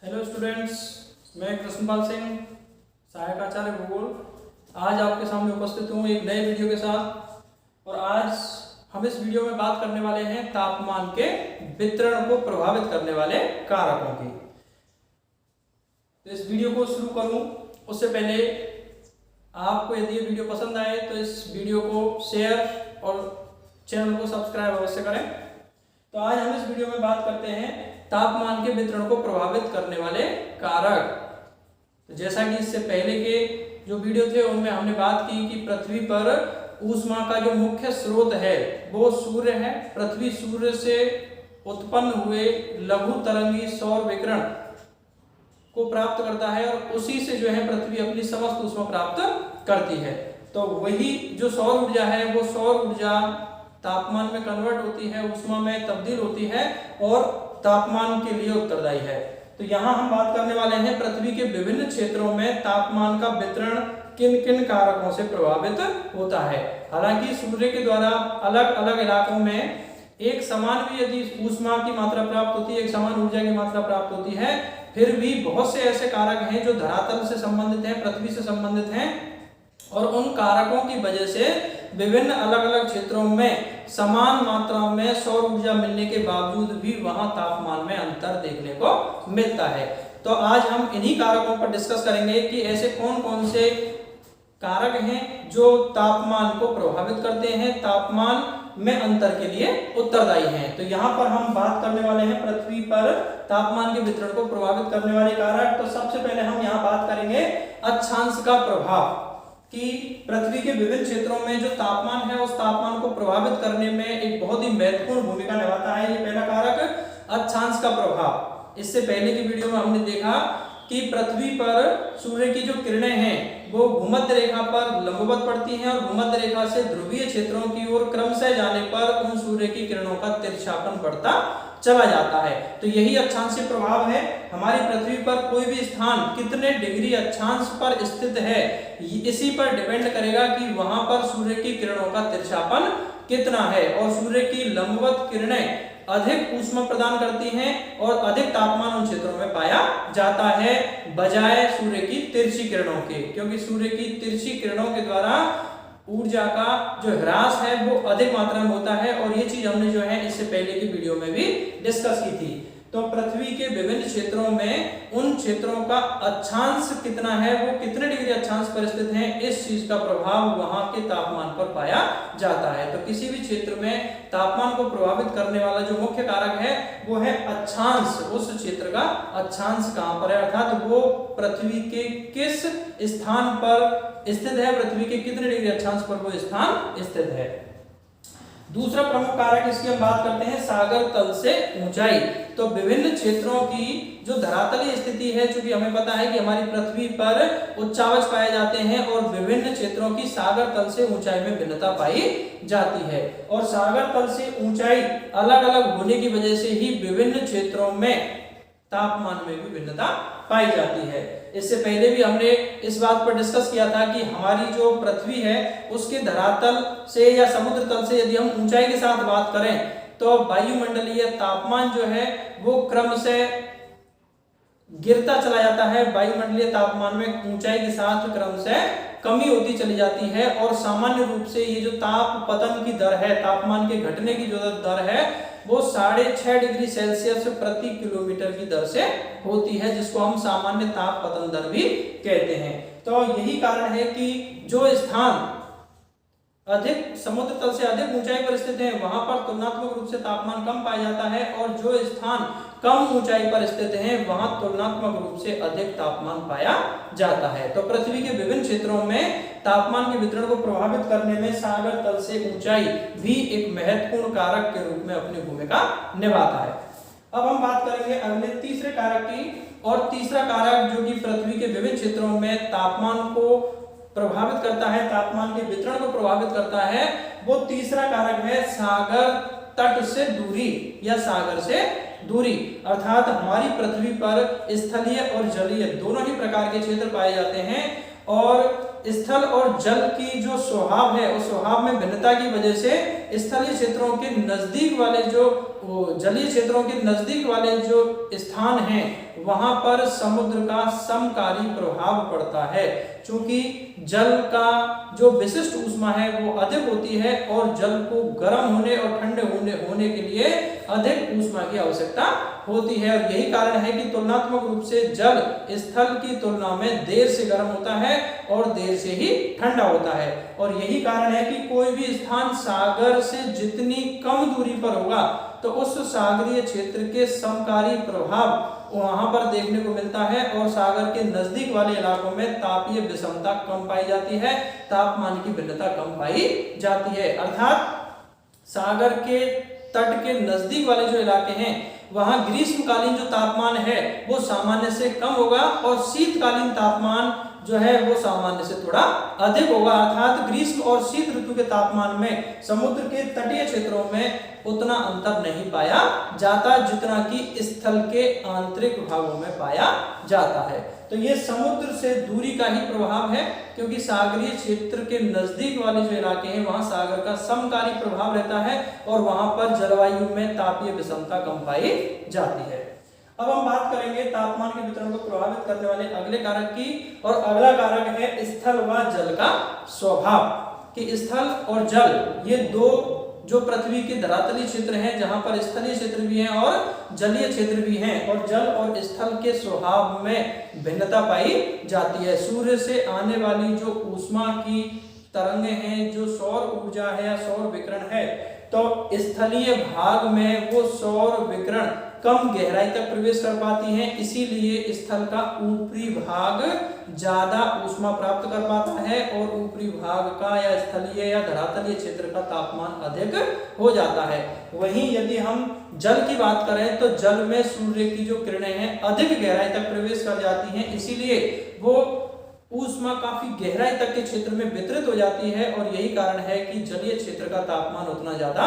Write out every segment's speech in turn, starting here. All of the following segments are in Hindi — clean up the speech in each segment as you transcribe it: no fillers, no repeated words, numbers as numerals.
हेलो स्टूडेंट्स, मैं कृष्णपाल सिंह, सहायक आचार्य भूगोल। आज आपके सामने उपस्थित हूँ एक नए वीडियो के साथ। और आज हम इस वीडियो में बात करने वाले हैं तापमान के वितरण को प्रभावित करने वाले कारकों की। तो इस वीडियो को शुरू करूँ उससे पहले आपको यदि ये वीडियो पसंद आए तो इस वीडियो को शेयर और चैनल को सब्सक्राइब अवश्य करें। तो आज हम इस वीडियो में बात करते हैं तापमान के वितरण को प्रभावित करने वाले कारक। तो जैसा कि इससे पहले के जो वीडियो थे उनमें हमने बात की कि पृथ्वी पर ऊष्मा का जो मुख्य स्रोत है वो सूर्य है। पृथ्वी सूर्य से उत्पन्न हुए लघु तरंगी सौर विकिरण को प्राप्त करता है और उसी से जो है पृथ्वी अपनी समस्त ऊष्मा प्राप्त करती है। तो वही जो सौर ऊर्जा है वो सौर ऊर्जा तापमान में कन्वर्ट होती है, ऊष्मा में तब्दील होती है और तापमान के लिए उत्तरदायी है। तो यहाँ हम बात करने वाले हैं पृथ्वी के विभिन्न क्षेत्रों में तापमान का वितरण किन किन कारकों से प्रभावित होता है। हालांकि सूर्य के द्वारा अलग अलग इलाकों में एक समान भी यदि ऊष्मा की मात्रा प्राप्त होती है, एक समान ऊर्जा की मात्रा प्राप्त होती है, फिर भी बहुत से ऐसे कारक हैं जो धरातल से संबंधित हैं, पृथ्वी से संबंधित हैं और उन कारकों की वजह से विभिन्न अलग अलग क्षेत्रों में समान मात्रा में सौर ऊर्जा मिलने के बावजूद भी वहां तापमान में अंतर देखने को मिलता है। तो आज हम इन्हीं कारकों पर डिस्कस करेंगे कि ऐसे कौन कौन से कारक हैं जो तापमान को प्रभावित करते हैं, तापमान में अंतर के लिए उत्तरदायी हैं। तो यहाँ पर हम बात करने वाले हैं पृथ्वी पर तापमान के वितरण को प्रभावित करने वाले कारक। तो सबसे पहले हम यहाँ बात करेंगे अक्षांश का प्रभाव, कि पृथ्वी के विभिन्न क्षेत्रों में जो तापमान है उस तापमान को प्रभावित करने में एक बहुत ही महत्वपूर्ण भूमिका निभाता है। ये पहला कारक अक्षांश का प्रभाव। इससे पहले की वीडियो में हमने देखा कि पृथ्वी पर सूर्य की जो किरणें हैं वो भूमध्य रेखा पर लंबवत पड़ती हैं और भूमध्य रेखा से ध्रुवीय क्षेत्रों की ओर क्रमशः जाने पर उन सूर्य की किरणों का तिरछापन बढ़ता चला जाता है। तो यही अक्षांशीय प्रभाव है। हमारी पृथ्वी पर कोई भी स्थान कितने डिग्री अक्षांश पर स्थित है इसी पर डिपेंड करेगा कि वहां पर सूर्य की किरणों का तिरछापन कितना है। और सूर्य की लंबवत किरणें अधिक ऊष्मा प्रदान करती हैं और अधिक तापमान उन क्षेत्रों में पाया जाता है बजाय सूर्य की तिरछी किरणों के, क्योंकि सूर्य की तिरछी किरणों के द्वारा ऊर्जा का जो ह्रास है वो अधिक मात्रा में होता है। और ये चीज हमने जो है इससे पहले की वीडियो में भी डिस्कस की थी। तो पृथ्वी के विभिन्न क्षेत्रों में उन क्षेत्रों का अक्षांश कितना है, वो कितने डिग्री अक्षांश पर स्थित है, इस चीज का प्रभाव वहां के तापमान पर पाया जाता है। तो किसी भी क्षेत्र में तापमान को प्रभावित करने वाला जो मुख्य कारक है वो है अक्षांश। उस क्षेत्र का अक्षांश कहां पर है, अर्थात वो पृथ्वी के किस स्थान पर स्थित है, पृथ्वी के कितने डिग्री अक्षांश पर वो स्थान स्थित है। दूसरा प्रमुख कारक इसकी हम बात करते हैं सागर तल से ऊंचाई। तो विभिन्न क्षेत्रों की जो धरातलीय स्थिति है, चूंकि हमें पता है कि हमारी पृथ्वी पर उच्चावच पाए जाते हैं और विभिन्न क्षेत्रों की सागर तल से ऊंचाई में भिन्नता पाई जाती है। और सागर तल से ऊंचाई अलग अलग होने की वजह से ही विभिन्न क्षेत्रों में तापमान में भी भिन्नता पाई जाती है। इससे पहले भी हमने इस बात पर डिस्कस किया था कि हमारी जो पृथ्वी है उसके धरातल से या समुद्र तल से यदि हम ऊंचाई के साथ बात करें तो वायुमंडलीय तापमान जो है वो क्रम से गिरता चला जाता है। वायुमंडलीय तापमान में ऊंचाई के साथ क्रम से कमी होती चली जाती है और सामान्य रूप से ये जो ताप पतन की दर है, तापमान के घटने की जो दर है वो 6.5 डिग्री सेल्सियस प्रति किलोमीटर की दर से होती है, जिसको हम सामान्य ताप पतन दर भी कहते हैं। तो यही कारण है कि जो स्थान अधिक समुद्र तल से अधिक ऊंचाई पर स्थित है वहां पर तुलनात्मक रूप से तापमान कम पाया जाता है और जो स्थान कम ऊंचाई पर स्थित है वहां तुलनात्मक रूप से अधिक तापमान पाया जाता है। तो पृथ्वी के विभिन्न क्षेत्रों में तापमान के वितरण को प्रभावित करने में सागर तल से ऊंचाई भी एक महत्वपूर्ण कारक के रूप में अपनी भूमिका निभाता है। अब हम बात करेंगे अगले तीसरे कारक की। और तीसरा कारक जो कि पृथ्वी के विभिन्न क्षेत्रों में तापमान को प्रभावित करता है, तापमान के वितरण को प्रभावित करता है, वो तीसरा कारक है सागर तट से दूरी या सागर से दूरी। अर्थात हमारी पृथ्वी पर स्थलीय और जलीय दोनों ही प्रकार के क्षेत्र पाए जाते हैं और स्थल और जल की जो स्वभाव है उस स्वभाव में भिन्नता की वजह से स्थलीय क्षेत्रों के नजदीक वाले जो जलीय क्षेत्रों के नजदीक वाले जो स्थान हैं वहां पर समुद्र का समकारी प्रभाव पड़ता है, क्योंकि जल का जो विशिष्ट ऊष्मा है वो अधिक होती है और जल को गर्म होने और ठंडे होने के लिए अधिक ऊष्मा की आवश्यकता होती है। और यही कारण है कि तुलनात्मक रूप से जल स्थल की तुलना में देर से गर्म होता है और देर से ही ठंडा होता है। और यही कारण है कि कोई भी स्थान सागर से जितनी कम दूरी पर होगा तो उस सागरीय क्षेत्र के समकारी प्रभाव वहां पर देखने को मिलता है और सागर के नजदीक वाले इलाकों में तापीय विषमता कम पाई जाती है, तापमान की भिन्नता कम पाई जाती है। अर्थात सागर के तट के नजदीक वाले जो इलाके हैं वहां ग्रीष्मकालीन जो तापमान है वो सामान्य से कम होगा और शीतकालीन तापमान जो है वो सामान्य से थोड़ा अधिक होगा। अर्थात ग्रीष्म और शीत ऋतु के तापमान में समुद्र के तटीय क्षेत्रों में उतना अंतर नहीं पाया जाता जितना कि स्थल के आंतरिक भागों में पाया जाता है। तो ये समुद्र से दूरी का ही प्रभाव है, क्योंकि सागरीय क्षेत्र के नजदीक वाले जो इलाके हैं वहां सागर का समकारी प्रभाव रहता है और वहां पर जलवायु में तापीय विषमता कम पाई जाती है। अब हम बात करेंगे तापमान के वितरण को प्रभावित करने वाले अगले कारक की, और अगला कारक है स्थल व जल का स्वभाव। कि स्थल और जल ये दो जो पृथ्वी के धरातलीय क्षेत्र हैं जहां पर स्थलीय क्षेत्र भी हैं और जलीय क्षेत्र भी हैं, और जल और स्थल के स्वभाव में भिन्नता पाई जाती है। सूर्य से आने वाली जो ऊष्मा की तरंगें हैं, जो सौर ऊर्जा है या सौर विकिरण है, तो स्थलीय भाग में वो सौर विकिरण कम गहराई तक प्रवेश कर पाती हैं, इसीलिए स्थल का ऊपरी भाग ज्यादा ऊष्मा प्राप्त कर पाता है और ऊपरी भाग का या स्थलीय या धरातलीय क्षेत्र का तापमान अधिक हो जाता है। वहीं यदि हम जल की बात करें तो जल में सूर्य की जो किरणें हैं अधिक गहराई तक प्रवेश कर जाती हैं, इसीलिए वो ऊष्मा काफी गहराई तक के क्षेत्र में वितरित हो जाती है, और यही कारण है कि जलीय क्षेत्र का तापमान उतना ज्यादा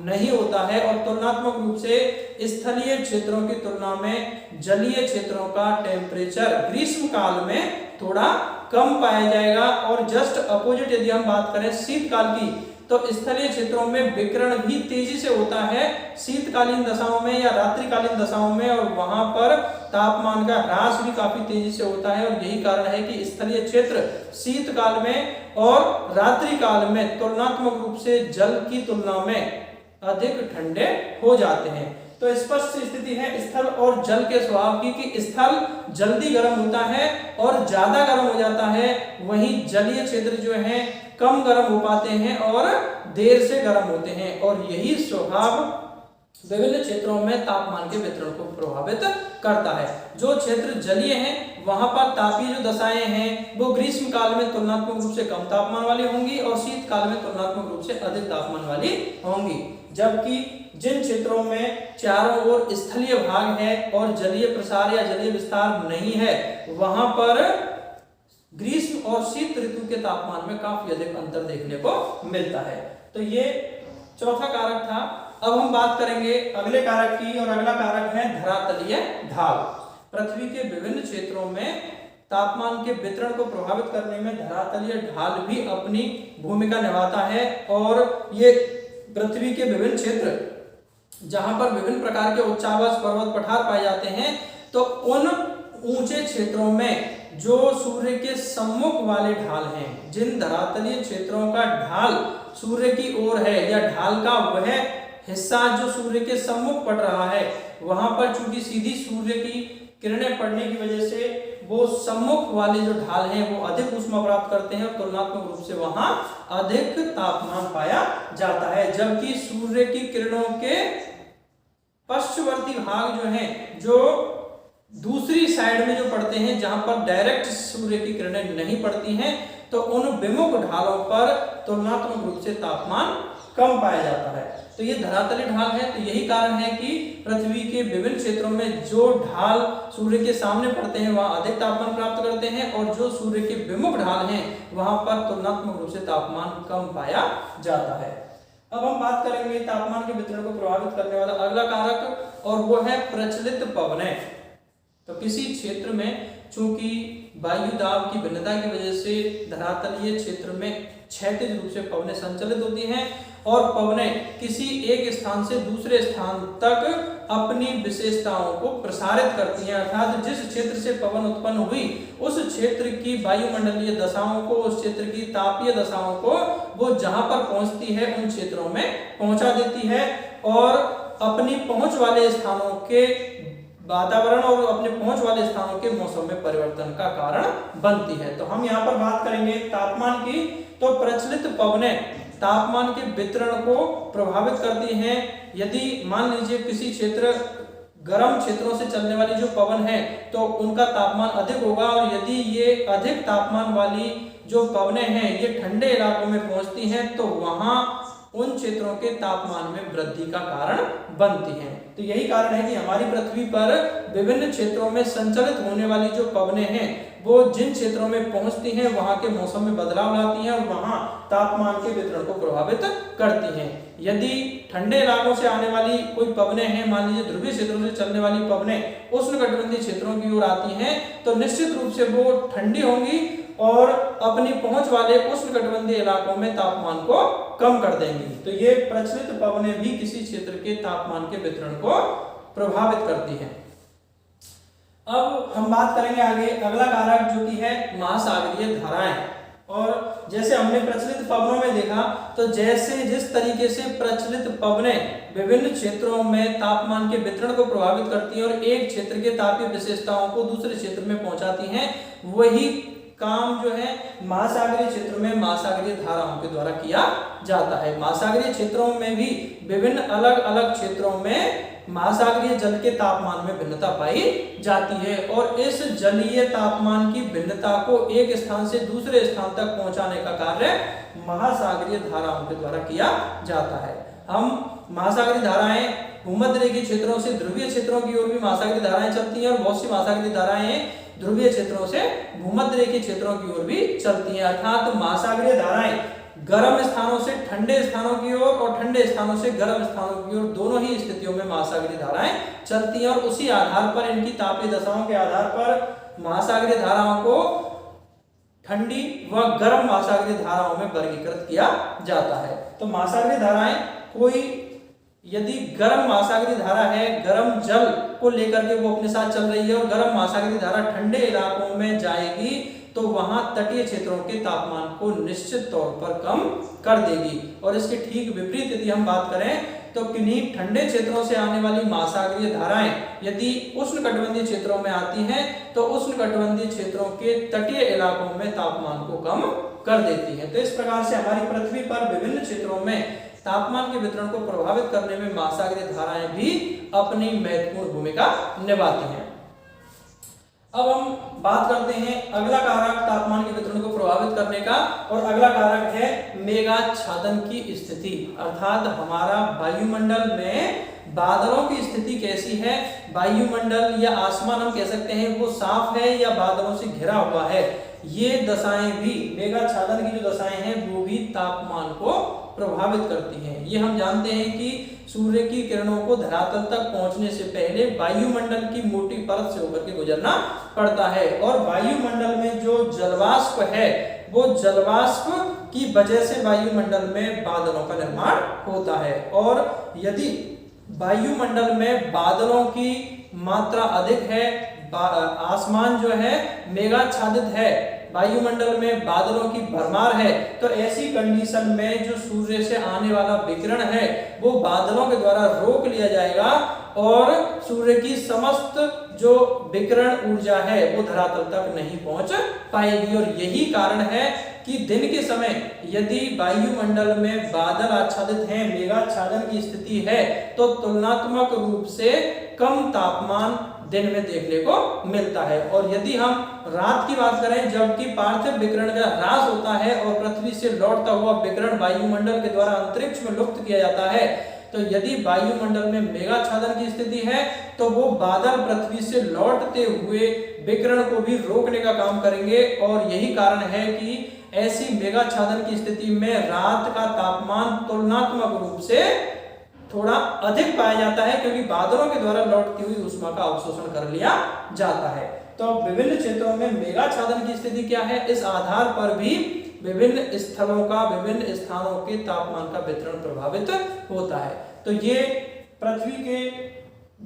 नहीं होता है। और तुलनात्मक रूप से स्थलीय क्षेत्रों की तुलना में जलीय क्षेत्रों का टेम्परेचर ग्रीष्म काल में थोड़ा कम पाया जाएगा। और जस्ट अपोजिट यदि हम बात करें शीतकाल की, तो स्थलीय क्षेत्रों में विकिरण भी तेजी से होता है शीतकालीन दशाओं में या रात्रिकालीन दशाओं में, और वहां पर तापमान का ह्रास भी काफी तेजी से होता है। और यही कारण है कि स्थलीय क्षेत्र शीतकाल में और रात्रि काल में तुलनात्मक रूप से जल की तुलना में अधिक ठंडे हो जाते हैं। तो स्पष्ट स्थिति है स्थल और जल के स्वभाव की कि स्थल जल्दी गर्म होता है और ज्यादा गर्म हो जाता है, वहीं जलीय क्षेत्र जो है कम गर्म हो पाते हैं और देर से गर्म होते हैं। और यही स्वभाव विभिन्न क्षेत्रों में तापमान के वितरण को प्रभावित करता है। जो क्षेत्र जलीय हैं वहां पर तापीय जो दशाएं हैं वो ग्रीष्म काल में तुलनात्मक रूप से कम तापमान वाली होंगी और शीत काल में तुलनात्मक रूप से अधिक तापमान वाली होंगी, जबकि जिन क्षेत्रों में चारों ओर स्थलीय भाग है और जलीय प्रसार या जलीय विस्तार नहीं है वहां पर ग्रीष्म और शीत ऋतु के तापमान में काफी अधिक अंतर देखने को मिलता है। तो ये चौथा कारक था। अब हम बात करेंगे अगले कारक की, और अगला कारक है धरातलीय ढाल। पृथ्वी के विभिन्न क्षेत्रों में तापमान के वितरण को प्रभावित करने में धरातलीय ढाल भी अपनी भूमिका निभाता है। और ये पृथ्वी के विभिन्न क्षेत्र जहां पर विभिन्न प्रकार के उच्चावच पर्वत पठार पाए जाते हैं, तो उन ऊंचे क्षेत्रों में जो सूर्य के सम्मुख वाले ढाल हैं, जिन धरातलीय क्षेत्रों का ढाल सूर्य की ओर है या ढाल का वह हिस्सा जो सूर्य के सम्मुख पड़ रहा है, वहां पर चूंकि सीधी सूर्य की किरणें पड़ने की वजह से वो सम्मुख वाले जो ढाल हैं वो अधिक ऊष्मा प्राप्त करते हैं और तुलनात्मक रूप से वहां अधिक तापमान पाया जाता है। जबकि सूर्य की किरणों के पश्चिमवर्ती भाग जो हैं, जो दूसरी साइड में जो पड़ते हैं जहां पर डायरेक्ट सूर्य की किरणें नहीं पड़ती हैं, तो उन विमुख ढालों पर तुलनात्मक रूप से तापमान कम पाया जाता है। तो ये धरातलीय ढाल है। तो यही कारण है कि पृथ्वी के विभिन्न क्षेत्रों में जो ढाल सूर्य के सामने पड़ते हैं वहां अधिक तापमान प्राप्त करते हैं, और जो सूर्य के विमुख ढाल हैं वहां पर तुलनात्मक रूप से तापमान कम पाया जाता है। अब हम बात करेंगे तापमान के वितरण को प्रभावित करने वाला अगला कारक, और वो है प्रचलित पवनें। तो किसी क्षेत्र में चूंकि वायु दाब की भिन्नता की वजह से धरातलीय क्षेत्र में क्षैतिज रूप से पवनें संचालित होती हैं, और पवनें किसी एक स्थान से दूसरे स्थान तक अपनी विशेषताओं को प्रसारित करती हैं, अर्थात जिस क्षेत्र से पवन उत्पन्न हुई उस क्षेत्र की वायुमंडलीय दशाओं को, उस क्षेत्र की तापीय दशाओं को वो जहां पर पहुंचती है उन क्षेत्रों में पहुंचा देती है और अपनी पहुंच वाले स्थानों के वातावरण और अपने पहुंच वाले स्थानों के मौसम में परिवर्तन का कारण बनती है। तो हम यहाँ पर बात करेंगे तापमान की। तो प्रचलित पवनें तापमान के वितरण को प्रभावित करती हैं। यदि मान लीजिए किसी क्षेत्र गर्म क्षेत्रों से चलने वाली जो पवन है तो उनका तापमान अधिक होगा, और यदि ये अधिक तापमान वाली जो पवनें हैं ये ठंडे इलाकों में पहुंचती हैं तो वहां उन क्षेत्रों के तापमान में वृद्धि का कारण बनती हैं। तो यही कारण है कि हमारी पृथ्वी पर विभिन्न क्षेत्रों में संचलित होने वाली जो पवनें हैं वो जिन क्षेत्रों में पहुंचती हैं वहां के मौसम में बदलाव लाती हैं और वहां तापमान के वितरण को प्रभावित करती हैं। यदि ठंडे इलाकों से आने वाली कोई पवनें हैं, मान लीजिए ध्रुवीय क्षेत्रों से चलने वाली पवनें उष्णकटिबंधीय क्षेत्रों की ओर आती हैं तो निश्चित रूप से वो ठंडी होंगी और अपनी पहुंच वाले उष्णकटिबंधीय इलाकों में तापमान को कम कर देंगी। तो ये प्रचलित पवनें भी किसी क्षेत्र के तापमान के वितरण को प्रभावित करती हैं। अब हम बात करेंगे आगे अगला कारक जो कि है महासागरीय धाराएं। और जैसे हमने प्रचलित पवनों में देखा तो जिस तरीके से प्रचलित पवनें विभिन्न क्षेत्रों में तापमान के वितरण को प्रभावित करती हैं और एक क्षेत्र के तापीय विशेषताओं को दूसरे क्षेत्र में पहुंचाती हैं, वही काम जो है महासागरीय क्षेत्र में महासागरीय धाराओं के द्वारा किया जाता है। महासागरीय क्षेत्रों में भी विभिन्न अलग अलग क्षेत्रों में महासागरीय जल के तापमान में भिन्नता पाई जाती है और इस जलीय तापमान की भिन्नता को एक स्थान से दूसरे स्थान तक पहुंचाने का कार्य महासागरीय धाराओं के द्वारा किया जाता है। हम महासागरीय धाराएं भूमध्य रेखीय क्षेत्रों से ध्रुवीय क्षेत्रों की ओर भी महासागरीय धाराएं चलती हैं और बहुत सी महासागरीय धाराएं ध्रुवीय क्षेत्रों से भूमध्य रेखीय क्षेत्रों की ओर भी चलती हैं, अर्थात महासागरीय धाराएं गर्म स्थानों से ठंडे स्थानों की ओर और ठंडे स्थानों से गर्म स्थानों की ओर दोनों ही स्थितियों में महासागरीय धाराएं चलती हैं और उसी आधार पर इनकी तापीय दशाओं के आधार पर महासागरीय धाराओं को ठंडी व गर्म महासागरीय धाराओं में वर्गीकृत किया जाता है। तो महासागरीय धाराएं कोई यदि गर्म महासागरीय धारा है, गर्म जल को लेकर के वो अपने साथ चल रही है और गर्म महासागरीय धारा ठंडे इलाकों में जाएगी तो वहां तटीय क्षेत्रों के तापमान को निश्चित तौर पर कम कर देगी। और इसके ठीक विपरीत यदि हम बात करें तो किन्हीं ठंडे क्षेत्रों से आने वाली महासागरीय धाराएं यदि उष्णकटिबंधीय क्षेत्रों में आती हैं तो उष्णकटिबंधीय क्षेत्रों के तटीय इलाकों में तापमान को कम कर देती हैं। तो इस प्रकार से हमारी पृथ्वी पर विभिन्न क्षेत्रों में तापमान के वितरण को प्रभावित करने में महासागरीय धाराएं भी अपनी महत्वपूर्ण भूमिका निभाती हैं। अब हम बात करते हैं अगला कारक तापमान के वितरण को प्रभावित करने का, और अगला कारक है मेघाच्छादन की स्थिति, अर्थात हमारा वायुमंडल में बादलों की स्थिति कैसी है। वायुमंडल या आसमान हम कह सकते हैं वो साफ है या बादलों से घिरा हुआ है। ये दशाएं भी, मेघाच्छादन की जो दशाएं हैं वो भी तापमान को प्रभावित करती हैं। ये हम जानते हैं कि सूर्य की किरणों को धरातल तक पहुंचने से पहले वायुमंडल की मोटी परत से होकर के गुजरना पड़ता है और वायुमंडल में जो जलवाष्प है वो जलवाष्प की वजह से वायुमंडल में बादलों का निर्माण होता है। और यदि वायुमंडल में बादलों की मात्रा अधिक है, आसमान जो है मेघाच्छादित है, वायुमंडल में बादलों की भरमार है, तो ऐसी कंडीशन में जो सूर्य से आने वाला विकिरण है वो बादलों के द्वारा रोक लिया जाएगा और सूर्य की समस्त जो विकिरण ऊर्जा है वो धरातल तक नहीं पहुंच पाएगी। और यही कारण है कि दिन के समय यदि वायुमंडल में बादल आच्छादित हैं, मेघाच्छादन की स्थिति है, तो तुलनात्मक रूप से कम तापमान दिन में देखने को मिलता है। और यदि हम रात की बात करें, जबकि पार्थिव विकिरण का ह्रास होता है और पृथ्वी से लौटता हुआ विकिरण वायुमंडल के द्वारा अंतरिक्ष में लुप्त किया जाता है, तो यदि वायुमंडल में मेघाच्छादन की स्थिति है तो वो बादल पृथ्वी से लौटते हुए विकिरण को भी रोकने का काम करेंगे। और यही कारण है कि ऐसी मेघाच्छादन की स्थिति में रात का तापमान तुलनात्मक रूप से थोड़ा अधिक पाया जाता है, क्योंकि बादलों के द्वारा लौटती हुई ऊष्मा का अवशोषण कर लिया जाता है। तो विभिन्न क्षेत्रों में मेघाच्छादन की स्थिति क्या है, इस आधार पर भी विभिन्न स्थलों का, विभिन्न स्थानों के तापमान का वितरण प्रभावित होता है। तो ये पृथ्वी के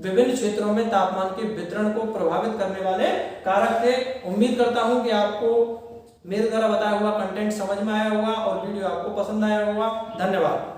विभिन्न क्षेत्रों में तापमान के वितरण को प्रभावित करने वाले कारक थे। उम्मीद करता हूं कि आपको मेरे द्वारा बताया हुआ कंटेंट समझ में आया होगा और वीडियो आपको पसंद आया होगा। धन्यवाद।